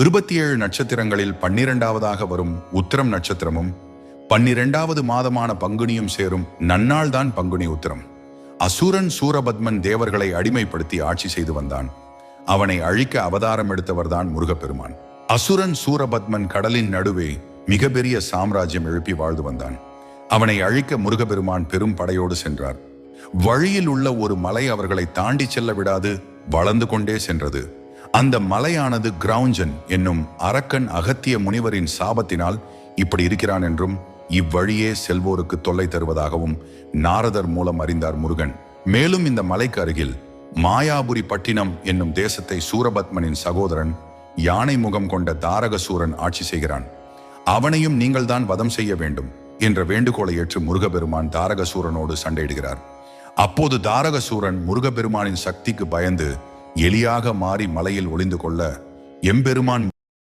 27 நட்சத்திரங்களில் 12வதாக வரும் உத்திரம் நட்சத்திரமும் 12வது மாதமான பங்குனியும் சேரும் நன்னாள்தான் பங்குனி உத்திரம். அசுரன் சூரபத்மன் தேவர்களை அடிமைப்படுத்தி ஆட்சி செய்து வந்தான். அவனை அழிக்க அவதாரம் எடுத்தவர்தான் முருகப்பெருமான். அசுரன் சூரபத்மன் கடலின் நடுவே மிகப்பெரிய சாம்ராஜ்யம் எழுப்பி வாழ்ந்து வந்தான். அவனை அழிக்க முருகப்பெருமான் பெரும் படையோடு சென்றார். வழியில் உள்ள ஒரு மலை அவர்களை தாண்டி செல்ல விடாது வளர்ந்து கொண்டே சென்றது. அந்த மலையானது கிரௌஞ்சன் என்னும் அரக்கன் அகத்திய முனிவரின் சாபத்தினால் இப்படி இருக்கிறான் என்றும் இவ்வழியே செல்வோருக்கு தொல்லை தருவதாகவும் நாரதர் மூலம் அறிந்தார் முருகன். மேலும் இந்த மலைக்கு அருகில் மாயாபுரி பட்டினம் என்னும் தேசத்தை சூரபத்மனின் சகோதரன் யானை முகம் கொண்ட தாரகசூரன் ஆட்சி செய்கிறான். அவனையும் நீங்கள் தான் வதம் செய்ய வேண்டும் என்ற வேண்டுகோளை ஏற்று முருகப்பெருமான் தாரகசூரனோடு சண்டையிடுகிறார். அப்போது தாரகசூரன் முருகப்பெருமானின் சக்திக்கு பயந்து எலியாக மாறி மலையில் ஒளிந்து கொள்ள எம்பெருமான்